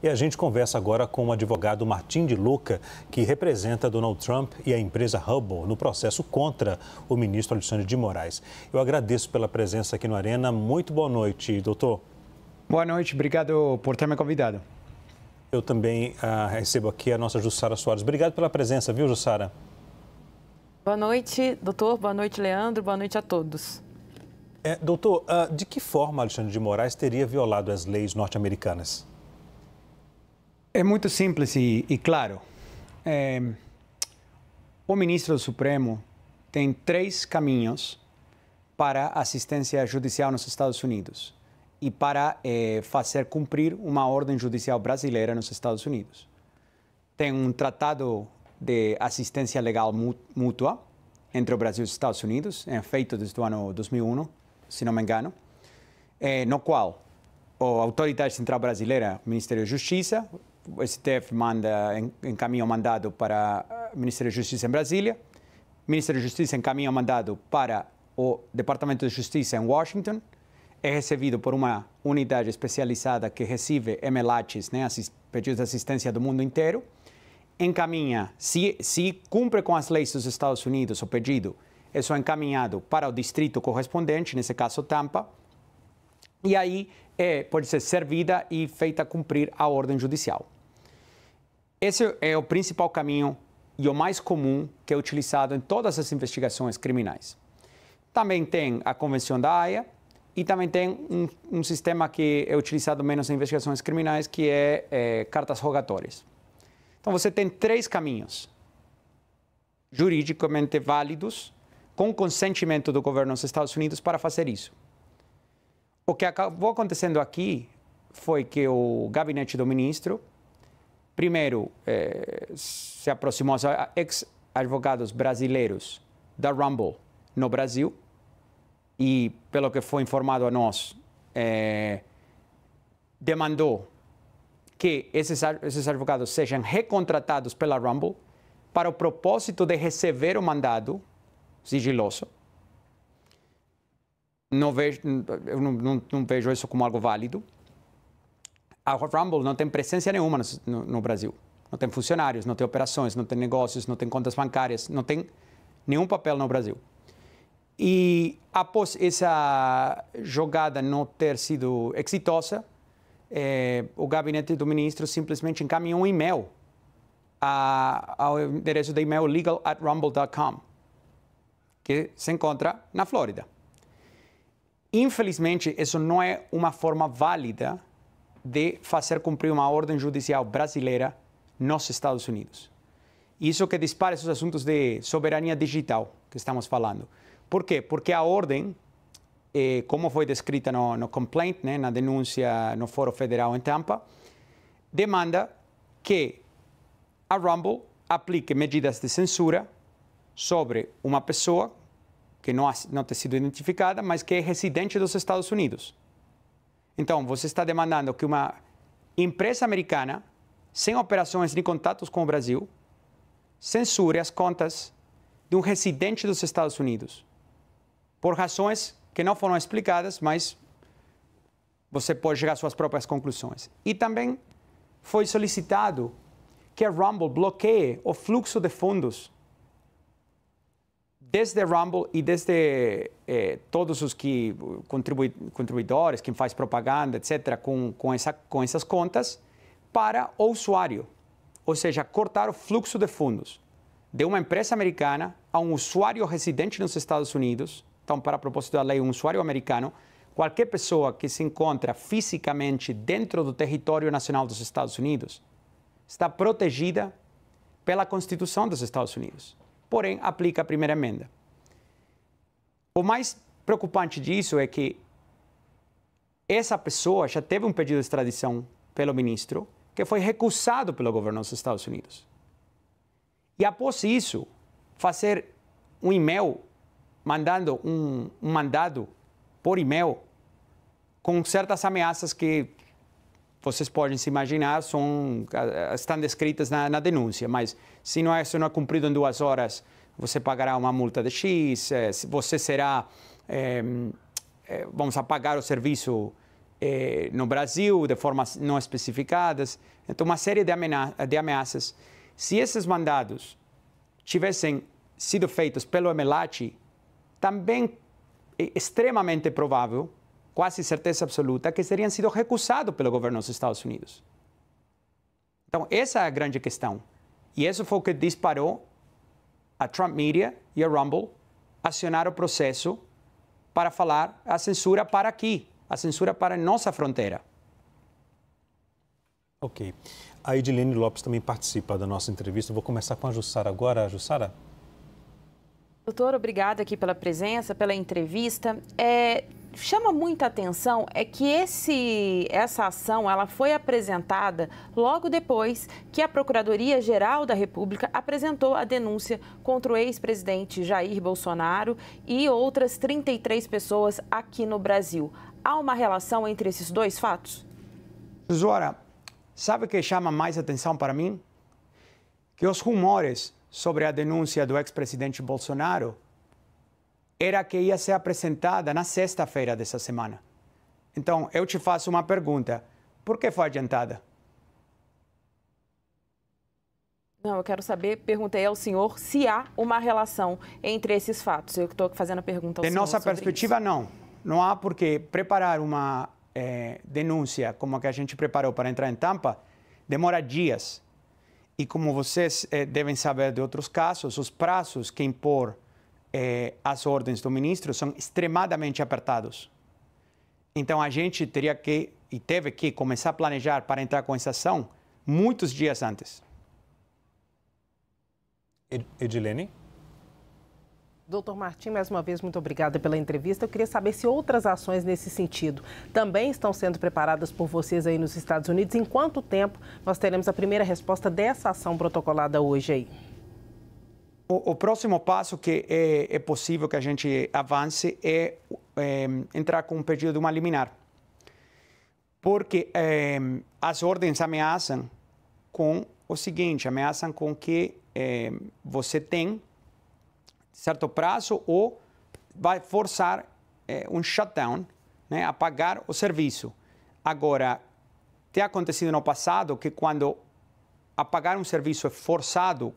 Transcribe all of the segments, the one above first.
E a gente conversa agora com o advogado Martim de Luca, que representa Donald Trump e a empresa Hubble no processo contra o ministro Alexandre de Moraes. Eu agradeço pela presença aqui no Arena. Muito boa noite, doutor. Boa noite, obrigado por ter me convidado. Eu também recebo aqui a nossa Jussara Soares. Obrigado pela presença, viu, Jussara? Boa noite, doutor. Boa noite, Leandro. Boa noite a todos. Doutor, de que forma Alexandre de Moraes teria violado as leis norte-americanas? É muito simples e claro. O ministro do Supremo tem 3 caminhos para assistência judicial nos Estados Unidos e para fazer cumprir uma ordem judicial brasileira nos Estados Unidos. Tem um tratado de assistência legal mútua entre o Brasil e os Estados Unidos, feito desde o ano 2001, se não me engano, no qual a Autoridade Central Brasileira, o Ministério da Justiça, o STF encaminha o mandado para o Ministério da Justiça em Brasília, o Ministério da Justiça encaminha o mandado para o Departamento de Justiça em Washington, é recebido por uma unidade especializada que recebe MLATs, pedidos de assistência do mundo inteiro, encaminha, se cumpre com as leis dos Estados Unidos o pedido, é só encaminhado para o distrito correspondente, nesse caso Tampa, e aí pode ser servida e feita cumprir a ordem judicial. Esse é o principal caminho e o mais comum que é utilizado em todas as investigações criminais. Também tem a Convenção da Haia e também tem um sistema que é utilizado menos em investigações criminais, que é cartas rogatórias. Então, você tem 3 caminhos juridicamente válidos, com consentimento do governo dos Estados Unidos para fazer isso. O que acabou acontecendo aqui foi que o gabinete do ministro, primeiro, se aproximou aos ex-advogados brasileiros da Rumble no Brasil e, pelo que foi informado a nós, demandou que esses advogados sejam recontratados pela Rumble para o propósito de receber o mandado sigiloso. Eu não vejo isso como algo válido. A Rumble não tem presença nenhuma no Brasil. Não tem funcionários, não tem operações, não tem negócios, não tem contas bancárias, não tem nenhum papel no Brasil. E após essa jogada não ter sido exitosa, o gabinete do ministro simplesmente encaminhou um e-mail ao endereço de e-mail legal@rumble.com, que se encontra na Flórida. Infelizmente, isso não é uma forma válida de fazer cumprir uma ordem judicial brasileira nos Estados Unidos. Isso que dispara esses assuntos de soberania digital que estamos falando. Por quê? Porque a ordem, como foi descrita no complaint, na denúncia no Fórum Federal em Tampa, demanda que a Rumble aplique medidas de censura sobre uma pessoa que não tem sido identificada, mas que é residente dos Estados Unidos. Então, você está demandando que uma empresa americana, sem operações nem contatos com o Brasil, censure as contas de um residente dos Estados Unidos, por razões que não foram explicadas, mas você pode chegar às suas próprias conclusões. E também foi solicitado que a Rumble bloqueie o fluxo de fundos desde a Rumble e desde todos os contribuidores, quem faz propaganda, etc., com essas contas, para o usuário. Ou seja, cortar o fluxo de fundos de uma empresa americana a um usuário residente nos Estados Unidos. Então, para propósito da lei, um usuário americano, qualquer pessoa que se encontra fisicamente dentro do território nacional dos Estados Unidos, está protegida pela Constituição dos Estados Unidos. Porém, aplica a primeira emenda. O mais preocupante disso é que essa pessoa já teve um pedido de extradição pelo ministro, que foi recusado pelo governo dos Estados Unidos. E após isso, fazer um e-mail, mandando um mandado por e-mail, com certas ameaças que vocês podem se imaginar, estão descritas na denúncia, mas se não é cumprido em 2 horas, você pagará uma multa de X, você será, vamos apagar o serviço no Brasil, de formas não especificadas. Então, uma série de ameaças. Se esses mandados tivessem sido feitos pelo Emelati, também é extremamente provável, quase certeza absoluta, que teriam sido recusados pelo governo dos Estados Unidos. Então, essa é a grande questão. E isso foi o que disparou a Trump Media e a Rumble acionar o processo para falar a censura para aqui, a censura para a nossa fronteira. Ok. A Edilene Lopes também participa da nossa entrevista. Vou começar com a Jussara agora. Jussara? Doutor, obrigada aqui pela presença, pela entrevista. Chama muita atenção que essa ação ela foi apresentada logo depois que a Procuradoria-Geral da República apresentou a denúncia contra o ex-presidente Jair Bolsonaro e outras 33 pessoas aqui no Brasil. Há uma relação entre esses dois fatos? Zora, sabe o que chama mais atenção para mim? Que os rumores sobre a denúncia do ex-presidente Bolsonaro era que ia ser apresentada na sexta-feira dessa semana. Então, eu te faço uma pergunta. Por que foi adiantada? Não, eu quero saber, perguntei ao senhor se há uma relação entre esses fatos. Eu estou fazendo a pergunta ao senhor. De nossa perspectiva, não. Não há porque preparar uma denúncia como a que a gente preparou para entrar em Tampa demora dias. E como vocês devem saber de outros casos, os prazos que impor as ordens do ministro são extremadamente apertados. Então, a gente teria que e teve que começar a planejar para entrar com essa ação muitos dias antes. Edilene? Doutor Martim, mais uma vez, muito obrigada pela entrevista. Eu queria saber se outras ações nesse sentido também estão sendo preparadas por vocês aí nos Estados Unidos. Em quanto tempo nós teremos a primeira resposta dessa ação protocolada hoje aí? O próximo passo que é possível que a gente avance é entrar com um pedido de uma liminar. Porque as ordens ameaçam com o seguinte, ameaçam com que você tem certo prazo ou vai forçar um shutdown, né, apagar o serviço. Agora, tem acontecido no passado que quando apagar um serviço é forçado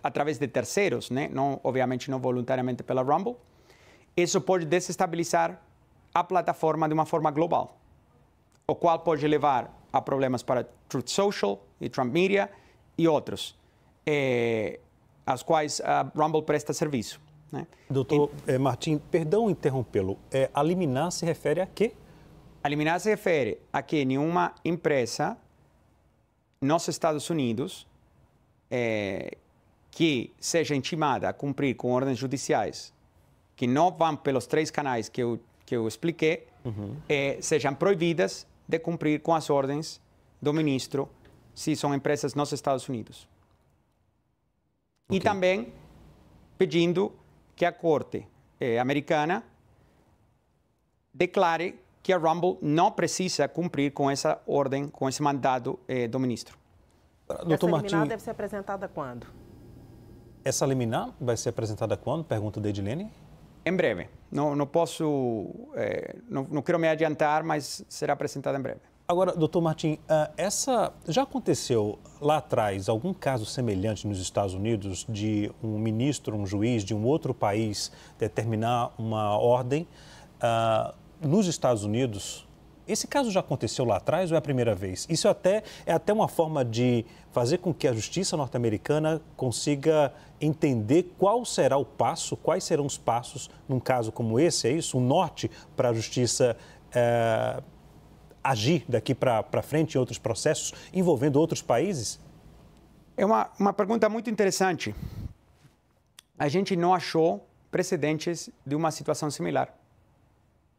através de terceiros, né, não, obviamente não voluntariamente pela Rumble, isso pode desestabilizar a plataforma de uma forma global, o qual pode levar a problemas para Truth Social e Trump Media e outros, aos quais a Rumble presta serviço. Né? Doutor Martim, perdão interrompê-lo, a liminar se refere a quê? A liminar se refere a que nenhuma empresa nos Estados Unidos que seja intimada a cumprir com ordens judiciais que não vão pelos 3 canais que eu expliquei, sejam proibidas de cumprir com as ordens do ministro se são empresas nos Estados Unidos. Okay. E também pedindo que a Corte americana declare que a Rumble não precisa cumprir com essa ordem, com esse mandado do ministro. Essa liminar deve ser apresentada quando? Essa liminar vai ser apresentada quando? Pergunta da Edilene. Em breve. Não posso, não quero me adiantar, mas será apresentada em breve. Agora, doutor Martim, já aconteceu lá atrás algum caso semelhante nos Estados Unidos de um ministro, um juiz de um outro país determinar uma ordem nos Estados Unidos? Esse caso já aconteceu lá atrás ou é a primeira vez? Isso é até uma forma de fazer com que a justiça norte-americana consiga entender qual será o passo, quais serão os passos num caso como esse, é isso? Um norte para a justiça agir daqui para frente em outros processos envolvendo outros países? É uma pergunta muito interessante. A gente não achou precedentes de uma situação similar.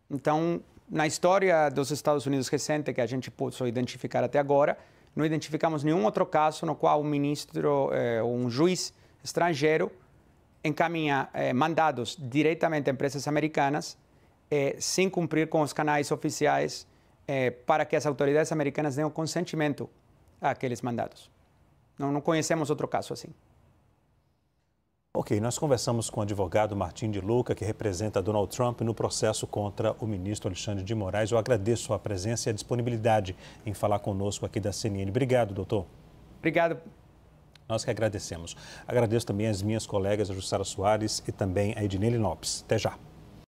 Então, na história dos Estados Unidos recente, que a gente pôde identificar até agora, não identificamos nenhum outro caso no qual um ministro ou um juiz estrangeiro encaminha mandados diretamente a empresas americanas sem cumprir com os canais oficiais para que as autoridades americanas deem o consentimento àqueles mandados. Não conhecemos outro caso assim. Ok, nós conversamos com o advogado Martim de Luca, que representa Donald Trump no processo contra o ministro Alexandre de Moraes. Eu agradeço a presença e a disponibilidade em falar conosco aqui da CNN. Obrigado, doutor. Obrigado. Nós que agradecemos. Agradeço também as minhas colegas, a Jussara Soares e também a Ednele Lopes. Até já.